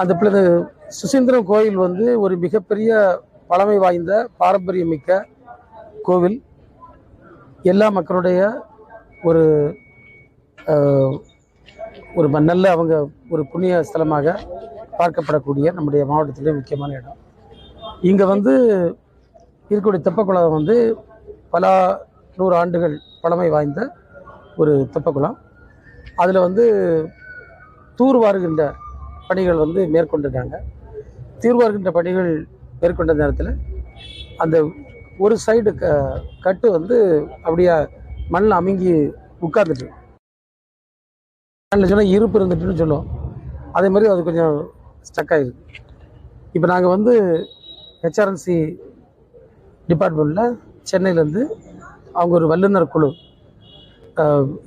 அந்த சுசீந்திரம் கோயில் வந்து ஒரு மிகப்பெரிய பழமை வாய்ந்த பாரம்பரியமிக்க கோவில். எல்லா மக்களுடைய ஒரு ஒரு நல்ல அவங்க ஒரு புண்ணிய ஸ்தலமாக பார்க்கப்படக்கூடிய நம்முடைய மாவட்டத்திலே முக்கியமான இடம். இங்கே வந்து இருக்கக்கூடிய தெப்பக்குளம் வந்து பல 100 ஆண்டுகள் பழமை வாய்ந்த ஒரு தெப்பக்குளம். அதில் வந்து தூர்வாருகின்ற பணிகள் வந்து மேற்கொண்டிருக்காங்க. தூர்வாருகின்ற பணிகள் மேற்கொண்ட நேரத்தில் அந்த ஒரு சைடு கட்டு வந்து அப்படியே மண்ணில் அமுங்கி உட்கார்ந்துட்டு சொன்னால் இருப்பு இருந்துட்டுன்னு சொல்லுவோம். அதே மாதிரி அது கொஞ்சம் ஸ்டக் ஆகிருக்கு. இப்போ நாங்கள் வந்து ஹெச்ஆர்என்சி டிபார்ட்மெண்ட்டில் சென்னையிலேருந்து அவங்க ஒரு வல்லுநர் குழு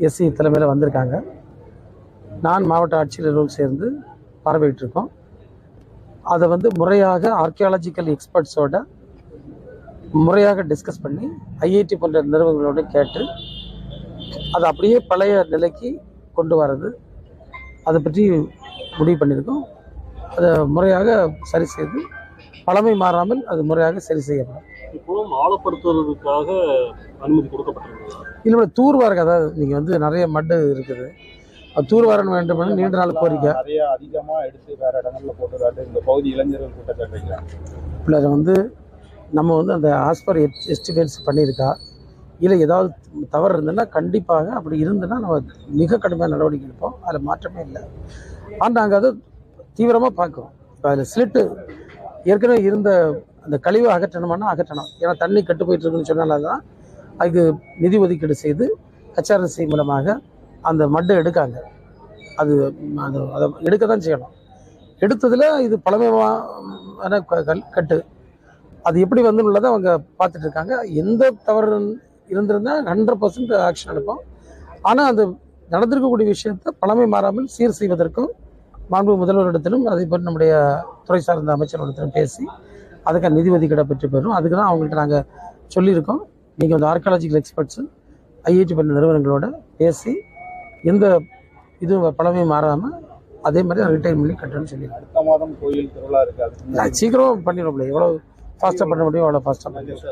எஸ்சி தலைமையில் வந்திருக்காங்க. நான் மாவட்ட ஆட்சியர்களும் சேர்ந்து பார்வையிட்டிருக்கோம். அதை வந்து முறையாக ஆர்கியாலஜிக்கல் எக்ஸ்பர்ட்ஸோட முறையாக டிஸ்கஸ் பண்ணி ஐஐடி போன்ற நிறுவனங்களோடு கேட்டு அதை அப்படியே பழைய நிலைக்கு கொண்டு வர்றது அதை பற்றி முடிவு பண்ணியிருக்கோம். அதை முறையாக சரி செய்து பழமை மாறாமல் அது முறையாக சரி செய்யப்படும். இப்போவும் ஆழப்படுத்துவதற்காக அனுமதி கொடுக்கப்பட்டிருக்கிறது. இல்லை தூர்வாருக்கு, அதாவது நீங்கள் வந்து நிறைய மட்டு இருக்குது, அது தூர்வாரன் வேண்டும் என்று நீண்ட நாள் கோரிக்கை. நிறைய அதிகமாக எடுத்து வேற இடங்கள்ல போட்டுக்காட்டு இந்த பகுதி இளைஞர்கள் கூட்டத்தை இல்லை அதை வந்து நம்ம வந்து அந்த ஆஸ்பர் எஸ்டிமேட்ஸ் பண்ணியிருக்கா, இல்லை ஏதாவது தவறு இருந்ததுன்னா கண்டிப்பாக அப்படி இருந்ததுன்னா நம்ம மிக கடுமையான நடவடிக்கை எடுப்போம். அதில் மாற்றமே இல்லை. ஆனால் நாங்கள் அதை தீவிரமாக பார்க்குறோம். இப்போ அதில் ஸ்லிட்டு ஏற்கனவே இருந்த அந்த கழிவை அகற்றணுமானா அகற்றணும். ஏன்னா தண்ணி கட்டு போயிட்டு இருக்குன்னு சொன்னால தான் அதுக்கு நிதி ஒதுக்கீடு செய்து ஹெச்ஆர்என்சி மூலமாக அந்த மட்டை எடுக்காங்க. அது அதை எடுக்க தான் செய்யணும். எடுத்ததில் இது பழமையான கட்டு அது எப்படி வந்து உள்ளதை அவங்க பார்த்துட்டு இருக்காங்க. எந்த தவறு இருந்திருந்தால் 100% ஆக்ஷன் எடுப்போம். ஆனால் அது நடந்திருக்கக்கூடிய விஷயத்தை பழமை மாறாமல் சீர் செய்வதற்கும் மாண்பு முதல்வரிடத்திலும் அதே போல் நம்முடைய துறை சார்ந்த அமைச்சர்களிடத்திலும் பேசி அதுக்கான நிதி ஒதுக்கீடை பெற்று பெறும். அதுக்கு தான் அவங்கள்ட்ட நாங்கள் சொல்லியிருக்கோம். நீங்கள் வந்து ஆர்கியாலஜிக்கல் எக்ஸ்பர்ட்ஸு ஐஐடி பண்ண நிறுவனங்களோட பேசி எந்த இதுவும் பழமை மாறாமல் அதே மாதிரி ரிட்டைன் பண்ணி கட்டணும்னு சொல்லியிருக்கோம். அடுத்த மாதம் கோயில் திருவிழா இருக்காது, சீக்கிரம் பண்ணிடுவோம். எவ்வளோ ஃபாஸ்ட்டாக பண்ண முடியும் அவ்வளோ ஃபாஸ்ட்டாக பண்ணிடுவோம்.